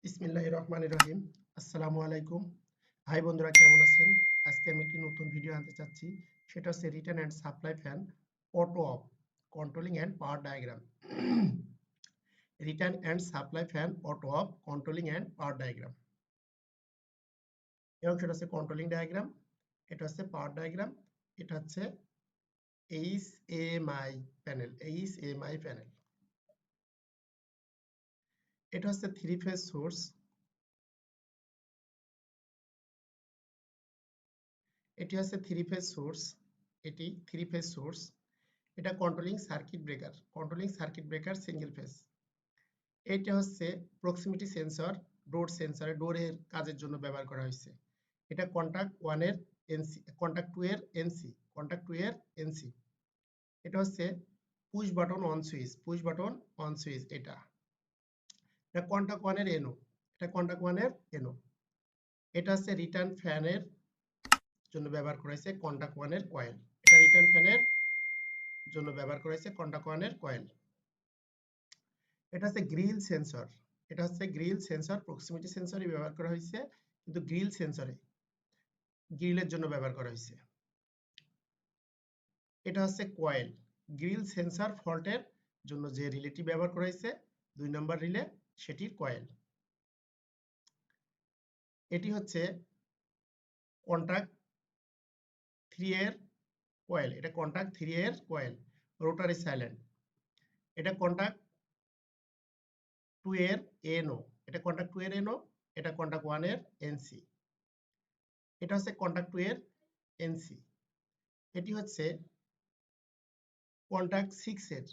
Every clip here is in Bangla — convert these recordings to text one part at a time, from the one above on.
বিসমিল্লাহির রহমানির রহিম। আসসালামু আলাইকুম। ভাই বন্ধুরা কেমন আছেন? আজকে আমি একটি নতুন ভিডিও আনতে চাচ্ছি। সেটা হচ্ছে return and supply fan auto off controlling and power diagram. Return and supply fan auto off controlling and power diagram. এবং সেটা হচ্ছে কন্ট্রোলিং ডায়াগ্রাম, এটা হচ্ছে পাওয়ার ডায়াগ্রাম, এটা হচ্ছে এইচএমআই প্যানেল, এইচএমআই প্যানেল। এটা হচ্ছে থ্রি ফেজ সোর্স, এটি হচ্ছে থ্রি ফেজ সোর্স, এটি থ্রি ফেজ সোর্স। এটা controlling circuit breaker, controlling circuit breaker single phase. এটা হচ্ছে প্রক্সিমিটি সেন্সর, ডোর সেন্সর, ডোরের কাজের জন্য ব্যবহার করা হয়েছে। এটা কন্টাক্ট 1 এর এনসি, কন্টাক্ট 2 এর এনসি, কন্টাক্ট 2 এর এনসি। এটা হচ্ছে push button on switch, push button on switch. এটা কন্টাক্ট 1 এর এনও, এটা কন্টাক্ট 1 এর এনও। এটা হচ্ছে রিটার্ন ফ্যানের জন্য ব্যবহার করা হয়েছে কন্টাক্ট 1 এর কয়েল, এটা রিটার্ন ফ্যানের জন্য ব্যবহার করা হয়েছে কন্টাক্ট 1 এর কয়েল। এটা হচ্ছে গ্রিল সেন্সর, এটা হচ্ছে গ্রিল সেন্সর, প্রক্সিমিটি সেন্সরে ব্যবহার করা হয়েছে, কিন্তু গ্রিল সেন্সরে, গ্রিলের জন্য ব্যবহার করা হয়েছে। এটা হচ্ছে কয়েল, গ্রিল সেন্সর ফল্টের জন্য যে রিলেটি ব্যবহার করা হয়েছে 2 নম্বর রিলে, সেটির কয়েল। এটি হচ্ছে কন্টাক্ট 3 এর কয়েল, এটা কন্টাক্ট 3 এর কয়েল, রোটারি সাইলেন্ট। এটা কন্টাক্ট 2 এর এনও, এটা কন্টাক্ট 2 এর এনও, এটা কন্টাক্ট 1 এর এনসি। এটা হচ্ছে কন্টাক্ট 2 এর এনসি। এটি হচ্ছে কন্টাক্ট 6 এর,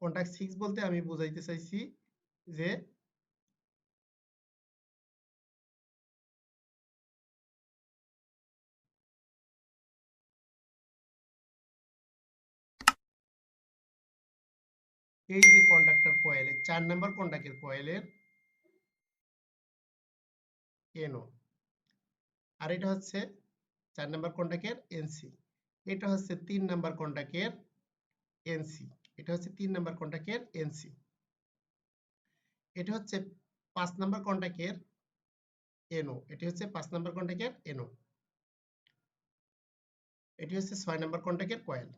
কন্টাক্ট 6 বলতে আমি বোঝাইতে চাইছি যে এই যে কন্ডাক্টর কয়েলের 4 নাম্বার কন্ডাক্টের কয়েলের এনও, আর এটা হচ্ছে 4 নাম্বার কন্ডাক্টের এনসি। এটা হচ্ছে 3 নাম্বার কন্ডাক্টের এনসি, এটা হচ্ছে 3 নাম্বার কন্ডাক্টের এনসি। এটা হচ্ছে 5 নাম্বার কন্ডাক্টের এনও, এটি হচ্ছে 5 নাম্বার কন্ডাক্টের এনও। এটি হচ্ছে 6 নাম্বার কন্ডাক্টের কয়েল।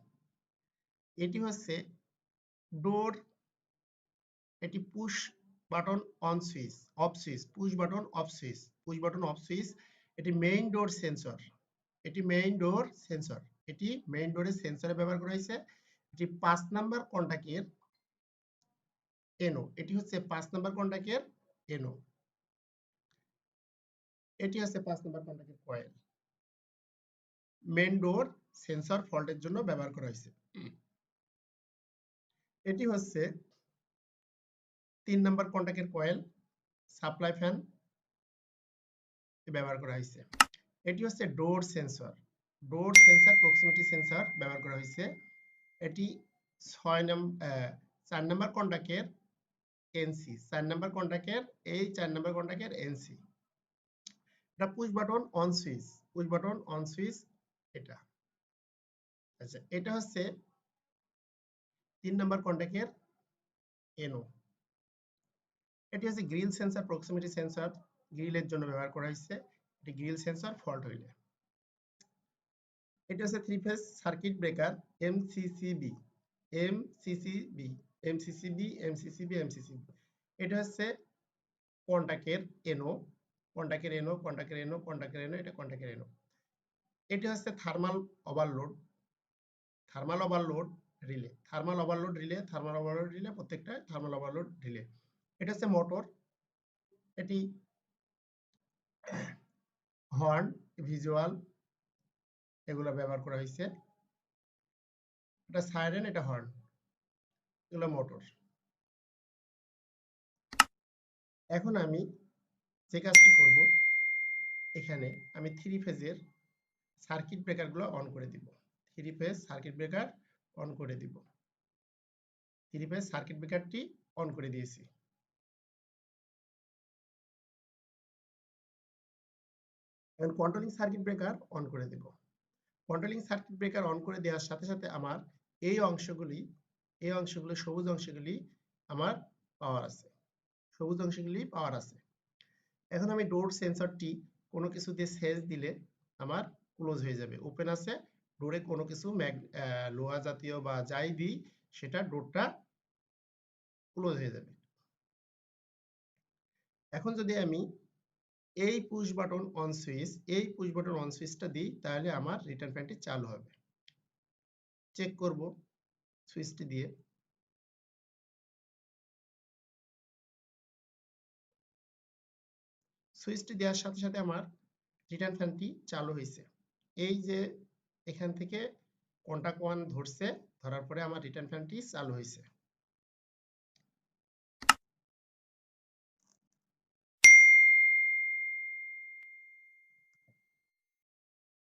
এটি হচ্ছে ডোর, এটি push button on switch, off switch, push button off switch, push button off switch. এটি মেইন ডোর সেন্সর, এটি মেইন ডোর সেন্সর, এটি মেইন ডোরের সেন্সরে ব্যবহার করা হয়েছে। এটি 5 নাম্বার কন্টাক্টের এনও, এটি হচ্ছে 5 নাম্বার কন্টাক্টের এনও। এটি হচ্ছে 5 নাম্বার কন্টাক্টের কয়েল, মেইন ডোর সেন্সর ফল্টের জন্য ব্যবহার করা হয়েছে। এটি হচ্ছে 3 নাম্বার কন্টাক্টের কয়েল, সাপ্লাই ফ্যান ব্যবহার করা হয়েছে। এটি হচ্ছে door sensor, door sensor, proximity sensor ব্যবহার করা হয়েছে। এটি 4 নাম্বার কন্টাক্টের এনসি, 4 নাম্বার কন্টাক্টের, এই 4 নাম্বার কন্টাক্টের এনসি। এটা push button on switch, push button on switch. এটা আচ্ছা, এটা হচ্ছে 3 নাম্বার কন্টাক্টের এনও। এটি হচ্ছে গ্রিল সেন্সর, প্রক্সিমিটি সেন্সর, গ্রিলের জন্য ব্যবহার করা হয়েছে। এটি গ্রিল সেন্সর ফল্ট হইলে। এটা হচ্ছে 3 phase circuit breaker MCCB, MCCB, MCCB, MCCB, MCCB. এটা হচ্ছে কন্টাক্টের এনও, কন্টাক্টের এনও, কন্টাক্টের এনও, কন্টাক্টের এনও, এটা কন্টাক্টের এনও। এটা হচ্ছে thermal overload, thermal overload relay, thermal overload relay, thermal overload relay, প্রত্যেকটা থার্মাল ওভারলোড রিলে। এটা হচ্ছে মোটর, এটি হর্ন, ভিজুয়াল, এগুলো ব্যবহার করা হয়েছে। এটা সাইরেন, এটা হর্ন, এগুলো মোটর। এখন আমি যে কাজটি করব, এখানে আমি 3 ফেজের সার্কিট ব্রেকারগুলো অন করে দিব। 3 ফেজ সার্কিট ব্রেকার অন করে দিব। 3 ফেজ সার্কিট ব্রেকারটি অন করে দিয়েছি। এখন কন্ট্রোলিং সার্কিট ব্রেকার অন করে দেব। কন্ট্রোলিং সার্কিট ব্রেকার অন করে দেওয়ার সাথে সাথে আমার এই অংশগুলি, এই অংশগুলো, সবুজ অংশগুলি আমার পাওয়ার আছে, সবুজ অংশগুলি পাওয়ার আছে। এখন আমি ডোর সেন্সরটি কোনো কিছু দিয়ে সেচ দিলে আমার ক্লোজ হয়ে যাবে। ওপেন আছে, ডোরে কোনো কিছু লোহা জাতীয় বা যাই দিই সেটা ডোরটা ক্লোজ হয়ে যাবে। এখন যদি আমি এই পুশ বাটন অন সুইচ, এই পুশ বাটন অন সুইচটা দিই, তাহলে আমার রিটার্ন ফ্যানটি চালু হবে। চেক করব সুইচটি দিয়ে। সুইচটি দেওয়ার সাথে সাথে আমার রিটার্ন ফ্যানটি চালু হয়েছে। এই যে এখান থেকে কন্টাক্ট ওয়ান ধরছে, ধরার পরে আমার রিটার্ন ফ্যানটি চালু হয়েছে।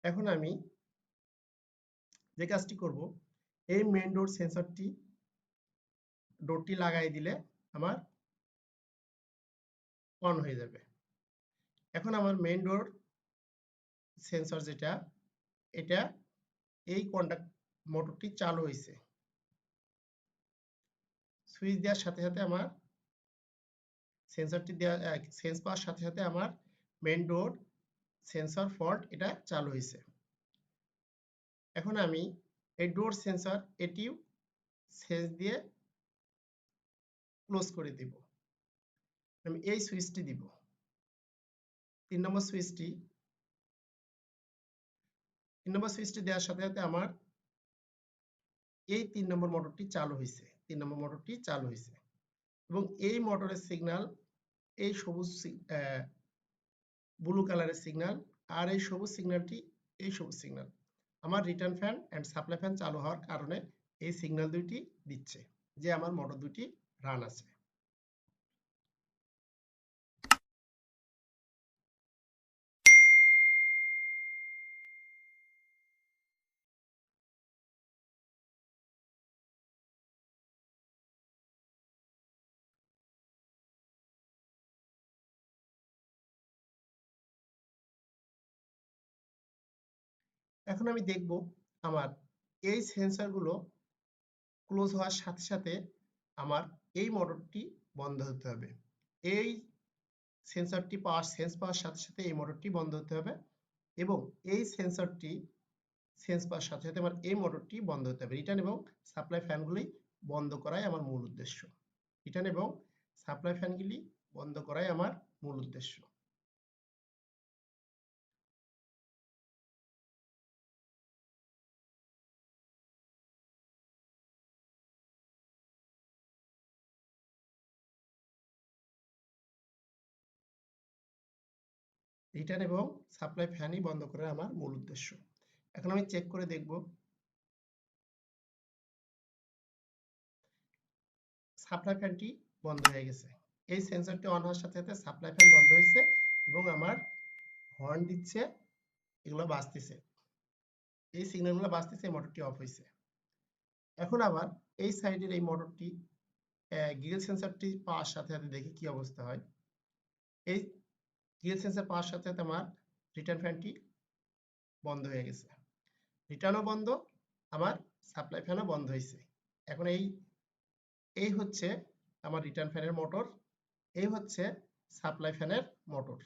এখন আমি যে কাজটি করব, এই মেইন ডোর সেন্সরটি ডোরটি লাগাই দিলে আমার অন হয়ে যাবে। এখন আমার মেইন ডোর সেন্সর যেটা, এটা এই কন্টাক্ট মোটরটি চালু হয়েছে। সুইচ দেওয়ার সাথে সাথে আমার সেন্সরটি দেওয়া সেন্স পাওয়ার সাথে সাথে আমার মেইন ডোর সেন্সর ফল্ট এটা চালু হয়েছে। এখন আমি এই ডোর সেন্সর এটিও সেন্স দিয়ে ক্লোজ করে দিব। আমি এই সুইচটি দিব, 3 নম্বর সুইচটি। 3 নম্বর সুইচটি দেওয়ার সাথে সাথে আমার এই 3 নম্বর মোটরটি চালু হয়েছে, 3 নম্বর মোটরটি চালু হয়েছে এবং এই মোটরের সিগন্যাল, এই সবুজ ব্লু কালারের সিগন্যাল, আর এই সবুজ সিগন্যালটি, এই সবুজ সিগন্যাল আমার return fan and supply fan চালু হওয়ার কারণে এই সিগন্যাল দুইটি দিচ্ছে যে আমার মোটর দুটি রান আছে। এখন আমি দেখব আমার এই সেন্সরগুলো ক্লোজ হওয়ার সাথে সাথে আমার এই মোটরটি বন্ধ হতে হবে। এই সেন্সরটি সেন্স পাওয়ার সাথে সাথে এই মোটরটি বন্ধ হতে হবে এবং এই সেন্সরটি সেন্স পাওয়ার সাথে সাথে আমার এই মোটরটি বন্ধ হতে হবে। রিটার্ন এবং সাপ্লাই ফ্যানগুলি বন্ধ করাই আমার মূল উদ্দেশ্য। রিটার্ন এবং সাপ্লাই ফ্যানগুলি বন্ধ করাই আমার মূল উদ্দেশ্য। রিটার্ন এবং সাপ্লাই ফ্যানই বন্ধ করা আমার মূল উদ্দেশ্য। এখন আমি চেক করে দেখব সাপ্লাই ফ্যানটি বন্ধ হয়ে গেছে। এই সেন্সরটি অন হওয়ার সাথে সাথে সাপ্লাই ফ্যান বন্ধ হয়েছে এবং আমার হর্ন দিচ্ছে, এগুলো বাজতেছে, এই সিগন্যালগুলো বাজতেছে, এই মোটরটি অফ হয়েছে। এখন আবার এই সাইডের এই মোটরটি গিল সেন্সরটি পাওয়ার সাথে সাথে দেখি কি অবস্থা হয়। এই গিল সেন্সর পাওয়ার সাথে সাথে আমার রিটার্ন ফ্যানটি বন্ধ হয়ে গেছে, রিটার্নও বন্ধ, আমার সাপ্লাই ফ্যানও বন্ধ হয়েছে। এখন এই এই হচ্ছে আমার রিটার্ন ফ্যানের মোটর, এই হচ্ছে সাপ্লাই ফ্যানের মোটর,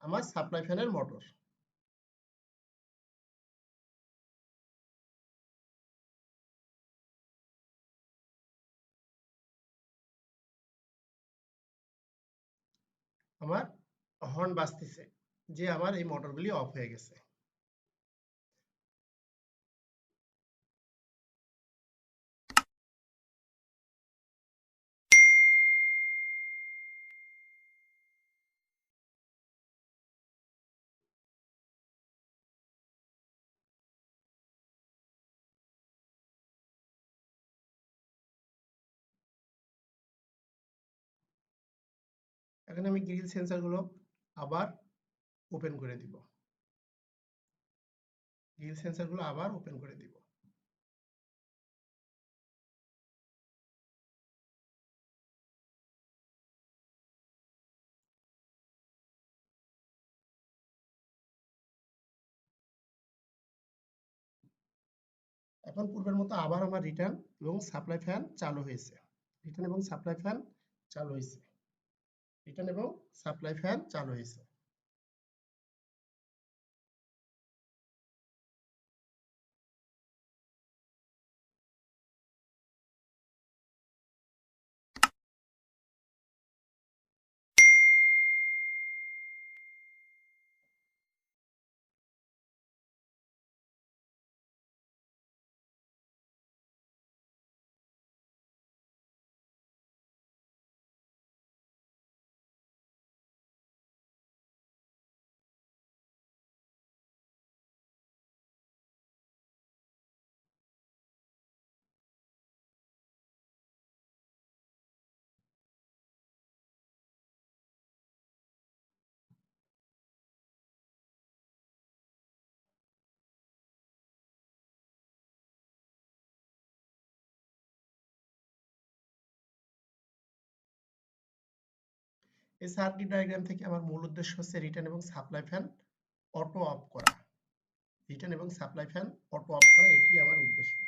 আমার সাপ্লাই ফ্যানের মোটর। আমার হর্ন বাজতেছে যে আমার এই মোটরগুলি অফ হয়ে গেছে। এখন আমি গ্রিল সেন্সরগুলো আবার ওপেন করে দিব, গ্রিল সেন্সরগুলো আবার ওপেন করে দিব। এখন পূর্বের মতো আবার আমার রিটার্ন এবং সাপ্লাই ফ্যান চালু হয়েছে। রিটার্ন এবং সাপ্লাই ফ্যান চালু হয়েছে। রিটার্ন এবং সাপ্লাই ফ্যান চালু হয়েছে। এই সার্কিট ডায়াগ্রাম থেকে আমার মূল উদ্দেশ্য হচ্ছে রিটার্ন এবং সাপ্লাই ফ্যান অটো অফ করা। রিটার্ন এবং সাপ্লাই ফ্যান অটো অফ করা, এটি আমার উদ্দেশ্য।